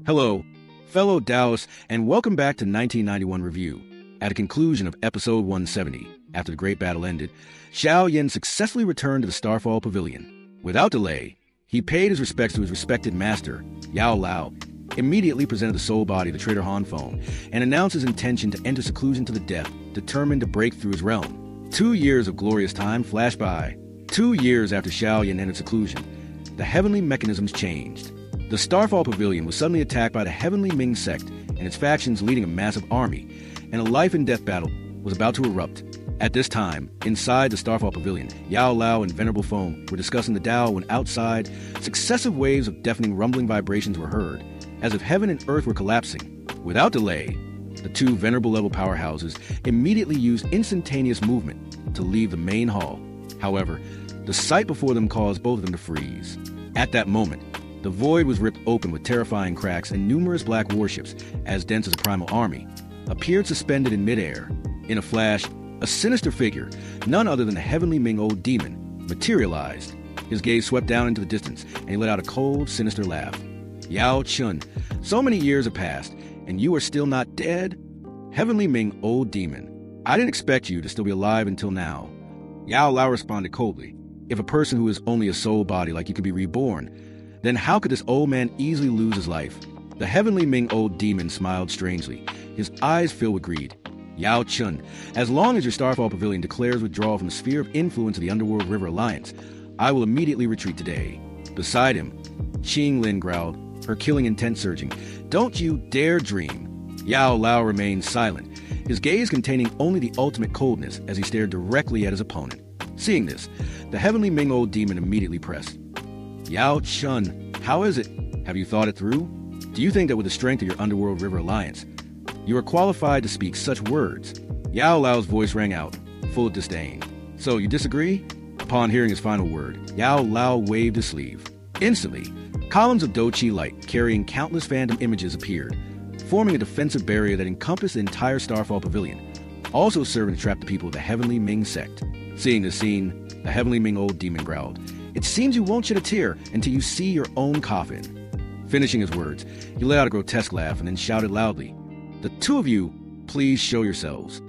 Hello, fellow Taoists, and welcome back to 1991 Review. At the conclusion of Episode 170, after the great battle ended, Xiao Yan successfully returned to the Starfall Pavilion. Without delay, he paid his respects to his respected master, Yao Lao, immediately presented the soul body of the traitor Han Feng, and announced his intention to enter seclusion to the death, determined to break through his realm. 2 years of glorious time flashed by. 2 years after Xiao Yan entered seclusion, the heavenly mechanisms changed. The Starfall Pavilion was suddenly attacked by the Heavenly Ming sect and its factions leading a massive army, and a life-and-death battle was about to erupt. At this time, inside the Starfall Pavilion, Yao Lao and Venerable Feng were discussing the Tao when outside, successive waves of deafening rumbling vibrations were heard, as if heaven and earth were collapsing. Without delay, the two venerable-level powerhouses immediately used instantaneous movement to leave the main hall. However, the sight before them caused both of them to freeze. At that moment, the void was ripped open with terrifying cracks, and numerous black warships, as dense as a primal army, appeared suspended in midair. In a flash, a sinister figure, none other than the Heavenly Ming Old Demon, materialized. His gaze swept down into the distance, and he let out a cold, sinister laugh. Yao Chun, so many years have passed, and you are still not dead? Heavenly Ming Old Demon, I didn't expect you to still be alive until now. Yao Lao responded coldly. If a person who is only a soul body like you could be reborn, then how could this old man easily lose his life? The Heavenly Ming Old Demon smiled strangely, his eyes filled with greed. Yao Chun, as long as your Starfall Pavilion declares withdrawal from the sphere of influence of the Underworld River Alliance, I will immediately retreat today. Beside him, Qing Lin growled, her killing intent surging. Don't you dare dream. Yao Lao remained silent, his gaze containing only the ultimate coldness as he stared directly at his opponent. Seeing this, the Heavenly Ming Old Demon immediately pressed. Yao Chun, how is it? Have you thought it through? Do you think that with the strength of your Underworld River Alliance, you are qualified to speak such words? Yao Lao's voice rang out, full of disdain. So, you disagree? Upon hearing his final word, Yao Lao waved his sleeve. Instantly, columns of Do-Chi light carrying countless phantom images appeared, forming a defensive barrier that encompassed the entire Starfall Pavilion, also serving to trap the people of the Heavenly Ming sect. Seeing this scene, the Heavenly Ming Old Demon growled, "It seems you won't shed a tear until you see your own coffin." Finishing his words, he let out a grotesque laugh and then shouted loudly, "The two of you, please show yourselves."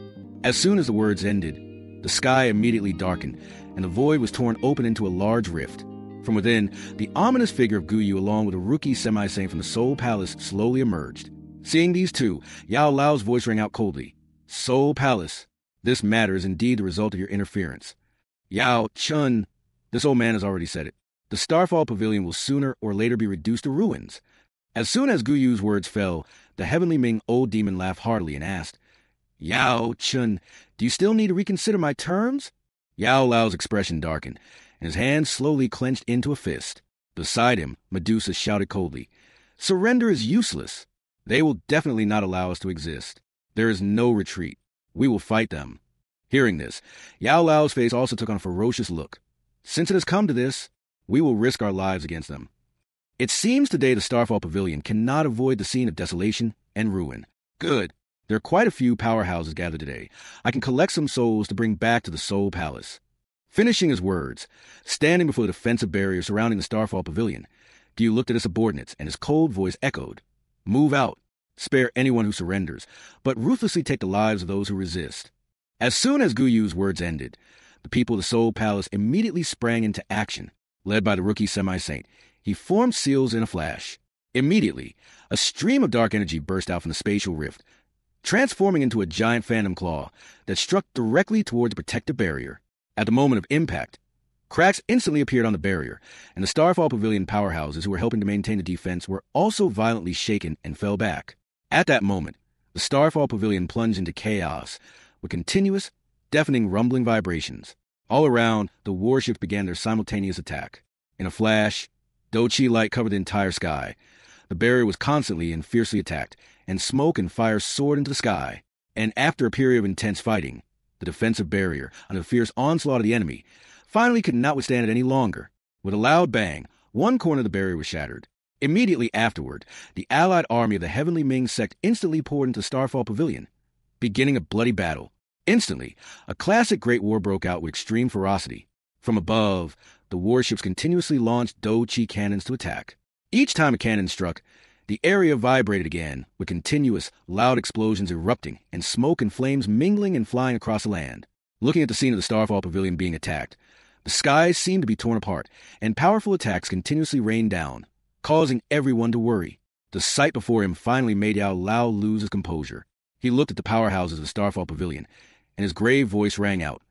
As soon as the words ended, the sky immediately darkened, and the void was torn open into a large rift. From within, the ominous figure of Guyu along with a rookie semi-saint from the Soul Palace slowly emerged. Seeing these two, Yao Lao's voice rang out coldly. "Soul Palace, this matter is indeed the result of your interference." Yao Chun, this old man has already said it. The Starfall Pavilion will sooner or later be reduced to ruins. As soon as Guyu's words fell, the Heavenly Ming Old Demon laughed heartily and asked, "Yao Chun, do you still need to reconsider my terms?" Yao Lao's expression darkened, and his hand slowly clenched into a fist. Beside him, Medusa shouted coldly, "Surrender is useless. They will definitely not allow us to exist. There is no retreat. We will fight them." Hearing this, Yao Lao's face also took on a ferocious look. "Since it has come to this, we will risk our lives against them." It seems today the Starfall Pavilion cannot avoid the scene of desolation and ruin. Good. There are quite a few powerhouses gathered today. I can collect some souls to bring back to the Soul Palace. Finishing his words, standing before the defensive barrier surrounding the Starfall Pavilion, Gyu looked at his subordinates, and his cold voice echoed, "Move out. Spare anyone who surrenders, but ruthlessly take the lives of those who resist." As soon as Guyu's words ended, the people of the Soul Palace immediately sprang into action. Led by the rookie semi-saint, he formed seals in a flash. Immediately, a stream of dark energy burst out from the spatial rift, transforming into a giant phantom claw that struck directly toward the protective barrier. At the moment of impact, cracks instantly appeared on the barrier, and the Starfall Pavilion powerhouses who were helping to maintain the defense were also violently shaken and fell back. At that moment, the Starfall Pavilion plunged into chaos, with continuous, deafening rumbling vibrations. All around, the warships began their simultaneous attack. In a flash, Do-Chi light covered the entire sky. The barrier was constantly and fiercely attacked, and smoke and fire soared into the sky. And after a period of intense fighting, the defensive barrier, under the fierce onslaught of the enemy, finally could not withstand it any longer. With a loud bang, one corner of the barrier was shattered. Immediately afterward, the allied army of the Heavenly Ming sect instantly poured into the Starfall Pavilion, beginning a bloody battle. Instantly, a classic Great War broke out with extreme ferocity. From above, the warships continuously launched Do-Chi cannons to attack. Each time a cannon struck, The area vibrated again, with continuous, loud explosions erupting and smoke and flames mingling and flying across the land. Looking at the scene of the Starfall Pavilion being attacked, the skies seemed to be torn apart, and powerful attacks continuously rained down, causing everyone to worry. The sight before him finally made Yao Lao lose his composure. He looked at the powerhouses of the Starfall Pavilion, and his grave voice rang out,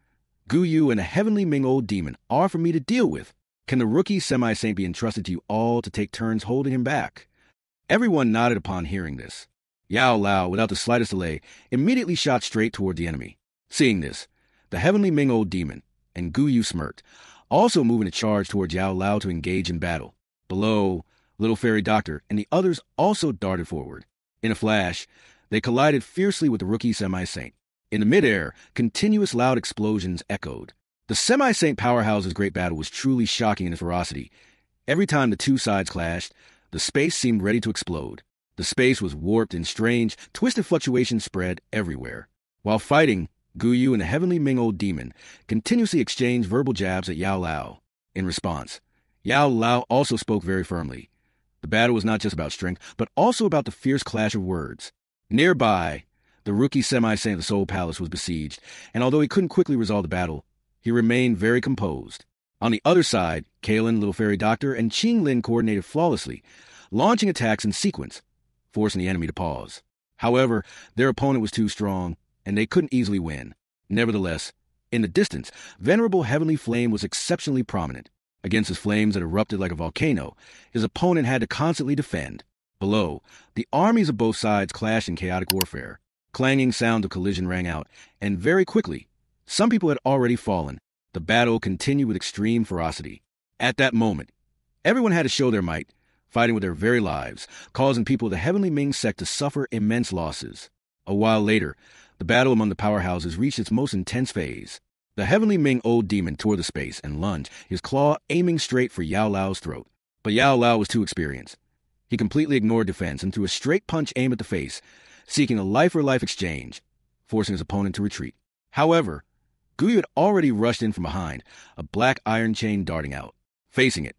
"Gu Yu and a heavenly Ming old demon are for me to deal with. Can the rookie semi-saint be entrusted to you all to take turns holding him back?" Everyone nodded upon hearing this. Yao Lao, without the slightest delay, immediately shot straight toward the enemy. Seeing this, the heavenly Ming old demon and Gu Yu smirked, also moving a charge towards Yao Lao to engage in battle. Below, Little Fairy Doctor and the others also darted forward. In a flash, they collided fiercely with the rookie semi-saint. In the midair, continuous loud explosions echoed. The semi-saint powerhouse's great battle was truly shocking in its ferocity. Every time the two sides clashed, the space seemed ready to explode. The space was warped and strange, twisted fluctuations spread everywhere. While fighting, Gu Yu and the heavenly Ming old demon continuously exchanged verbal jabs at Yao Lao. In response, Yao Lao also spoke very firmly. The battle was not just about strength, but also about the fierce clash of words. Nearby, the rookie semi-saint of the Soul Palace was besieged, and although he couldn't quickly resolve the battle, he remained very composed. On the other side, Kalen, Little Fairy Doctor, and Qing Lin coordinated flawlessly, launching attacks in sequence, forcing the enemy to pause. However, their opponent was too strong, and they couldn't easily win. Nevertheless, in the distance, Venerable Heavenly Flame was exceptionally prominent. Against his flames that erupted like a volcano, his opponent had to constantly defend. Below, the armies of both sides clashed in chaotic warfare. Clanging sound of collision rang out, and very quickly, some people had already fallen. The battle continued with extreme ferocity. At that moment, everyone had to show their might, fighting with their very lives, causing people of the Heavenly Ming sect to suffer immense losses. A while later, the battle among the powerhouses reached its most intense phase. The Heavenly Ming old demon tore the space and lunged, his claw aiming straight for Yao Lao's throat. But Yao Lao was too experienced. He completely ignored defense and threw a straight punch aimed at the face, seeking a life-for-life exchange, forcing his opponent to retreat. However, Gu Yu had already rushed in from behind, a black iron chain darting out. Facing it,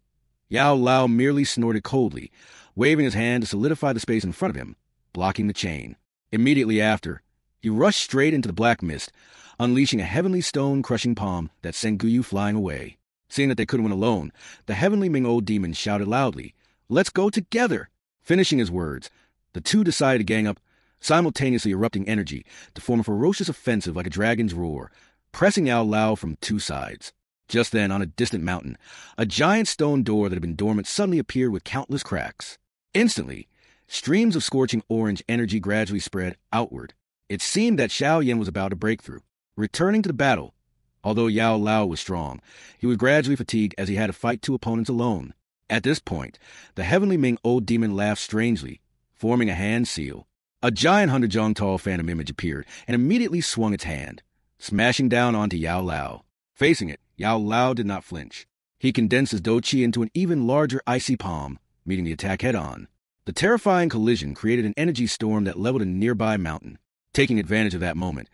Yao Lao merely snorted coldly, waving his hand to solidify the space in front of him, blocking the chain. Immediately after, he rushed straight into the black mist, unleashing a heavenly stone-crushing palm that sent Gu Yu flying away. Seeing that they couldn't win alone, the heavenly Ming old demon shouted loudly, "Let's go together!" Finishing his words, the two decided to gang up, simultaneously erupting energy to form a ferocious offensive like a dragon's roar, pressing Yao Lao from two sides. Just then, on a distant mountain, a giant stone door that had been dormant suddenly appeared with countless cracks. Instantly, streams of scorching orange energy gradually spread outward. It seemed that Xiao Yan was about to break through. Returning to the battle, although Yao Lao was strong, he was gradually fatigued as he had to fight two opponents alone. At this point, the heavenly Ming old demon laughed strangely, forming a hand seal. A giant 100-jong-tall phantom image appeared and immediately swung its hand, smashing down onto Yao Lao. Facing it, Yao Lao did not flinch. He condensed his Do Chi into an even larger icy palm, meeting the attack head-on. The terrifying collision created an energy storm that leveled a nearby mountain. Taking advantage of that moment,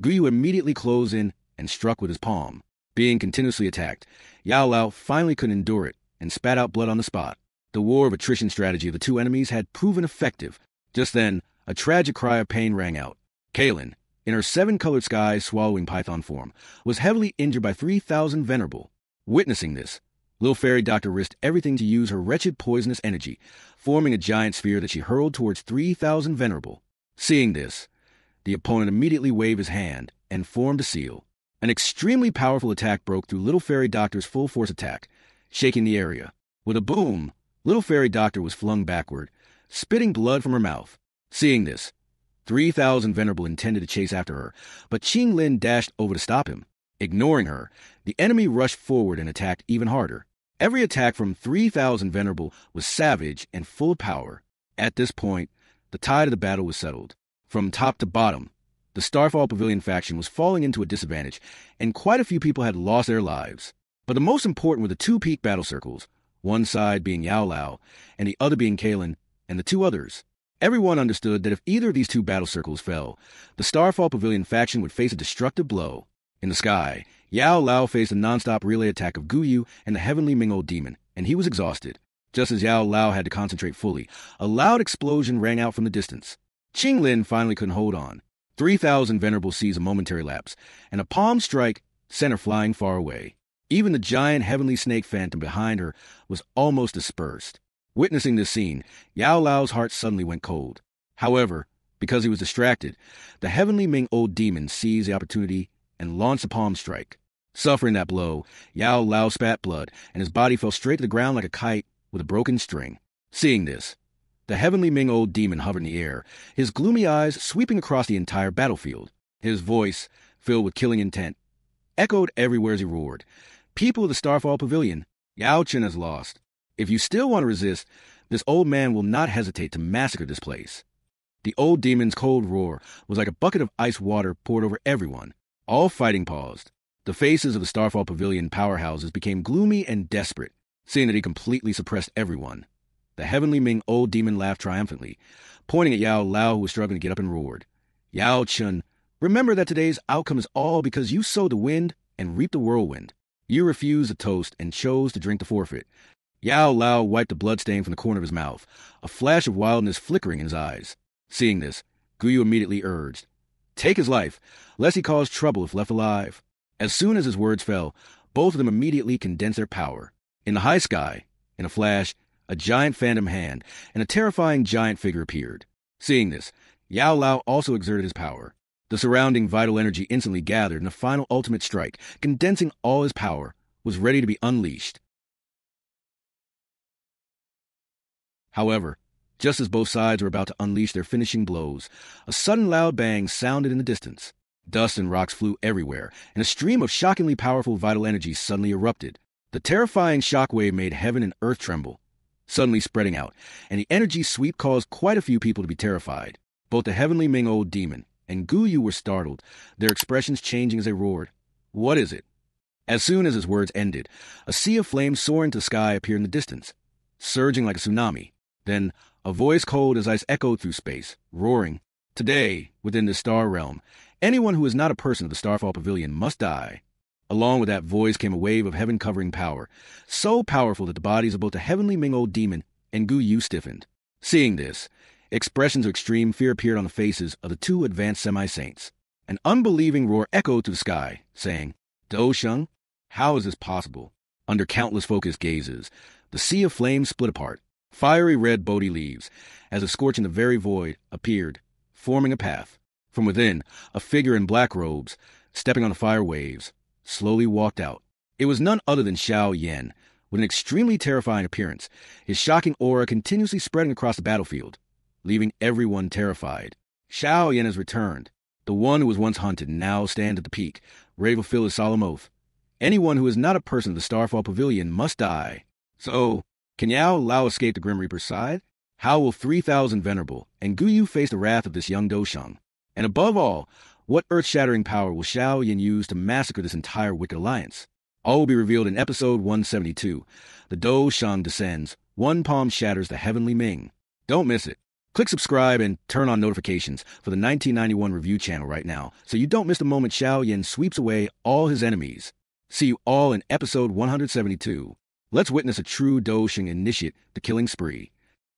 Gu Yu immediately closed in and struck with his palm. Being continuously attacked, Yao Lao finally couldn't endure it and spat out blood on the spot. The war of attrition strategy of the two enemies had proven effective. Just then, a tragic cry of pain rang out. Kalen, in her 7-colored sky swallowing python form, was heavily injured by 3,000 Venerable. Witnessing this, Little Fairy Doctor risked everything to use her wretched poisonous energy, forming a giant sphere that she hurled towards 3,000 Venerable. Seeing this, the opponent immediately waved his hand and formed a seal. An extremely powerful attack broke through Little Fairy Doctor's full-force attack, shaking the area. With a boom, Little Fairy Doctor was flung backward, spitting blood from her mouth. Seeing this, 3,000 Venerable intended to chase after her, but Qing Lin dashed over to stop him. Ignoring her, the enemy rushed forward and attacked even harder. Every attack from 3,000 Venerable was savage and full of power. At this point, the tide of the battle was settled. From top to bottom, the Starfall Pavilion faction was falling into a disadvantage, and quite a few people had lost their lives. But the most important were the two peak battle circles, one side being Yao Lao, and the other being Kalen, and the two others. Everyone understood that if either of these two battle circles fell, the Starfall Pavilion faction would face a destructive blow. In the sky, Yao Lao faced a non-stop relay attack of Gu Yu and the heavenly Ming old demon, and he was exhausted. Just as Yao Lao had to concentrate fully, a loud explosion rang out from the distance. Qing Lin finally couldn't hold on. 3,000 Venerable sees a momentary lapse, and a palm strike sent her flying far away. Even the giant heavenly snake phantom behind her was almost dispersed. Witnessing this scene, Yao Lao's heart suddenly went cold. However, because he was distracted, the heavenly Ming old demon seized the opportunity and launched a palm strike. Suffering that blow, Yao Lao spat blood, and his body fell straight to the ground like a kite with a broken string. Seeing this, the heavenly Ming old demon hovered in the air, his gloomy eyes sweeping across the entire battlefield. His voice, filled with killing intent, echoed everywhere as he roared. People of the Starfall Pavilion, Yao Chen has lost. If you still want to resist, this old man will not hesitate to massacre this place. The old demon's cold roar was like a bucket of ice water poured over everyone. All fighting paused. The faces of the Starfall Pavilion powerhouses became gloomy and desperate, seeing that he completely suppressed everyone. The heavenly Ming old demon laughed triumphantly, pointing at Yao Lao, who was struggling to get up, and roared, "Yao Chen, remember that today's outcome is all because you sowed the wind and reaped the whirlwind. You refused the toast and chose to drink the forfeit." Yao Lao wiped the bloodstain from the corner of his mouth, a flash of wildness flickering in his eyes. Seeing this, Guyu immediately urged, "Take his life, lest he cause trouble if left alive." As soon as his words fell, both of them immediately condensed their power. In the high sky, in a flash, a giant phantom hand and a terrifying giant figure appeared. Seeing this, Yao Lao also exerted his power. The surrounding vital energy instantly gathered, and a final ultimate strike, condensing all his power, was ready to be unleashed. However, just as both sides were about to unleash their finishing blows, a sudden loud bang sounded in the distance. Dust and rocks flew everywhere, and a stream of shockingly powerful vital energy suddenly erupted. The terrifying shockwave made heaven and earth tremble, suddenly spreading out, and the energy sweep caused quite a few people to be terrified. Both the heavenly Ming old demon and Guyu were startled, their expressions changing as they roared, "What is it?" As soon as his words ended, a sea of flames soaring to the sky appeared in the distance, surging like a tsunami. Then, a voice cold as ice echoed through space, roaring, "Today, within this star realm, anyone who is not a person of the Starfall Pavilion must die." Along with that voice came a wave of heaven-covering power, so powerful that the bodies of both the heavenly Ming old demon and Guyu stiffened. Seeing this, expressions of extreme fear appeared on the faces of the two advanced semi-saints. An unbelieving roar echoed through the sky, saying, "Do Sheng, how is this possible?" Under countless focused gazes, the sea of flames split apart. Fiery red Bodhi leaves, as if scorching the very void, appeared, forming a path. From within, a figure in black robes, stepping on the fire waves, slowly walked out. It was none other than Xiao Yan, with an extremely terrifying appearance, his shocking aura continuously spreading across the battlefield, leaving everyone terrified. Xiao Yan has returned. The one who was once hunted now stands at the peak, ready to fulfill his solemn oath. Anyone who is not a person of the Starfall Pavilion must die. So, can Yao Lao escape the Grim Reaper's side? How will 3,000 Venerable and Guyu face the wrath of this young Dosheng? And above all, what earth-shattering power will Xiao Yan use to massacre this entire wicked alliance? All will be revealed in episode 172. The Dosheng descends, one palm shatters the heavenly Ming. Don't miss it. Click subscribe and turn on notifications for the 1991 review channel right now, so you don't miss the moment Xiao Yan sweeps away all his enemies. See you all in episode 172. Let's witness a true Dosheng initiate the killing spree.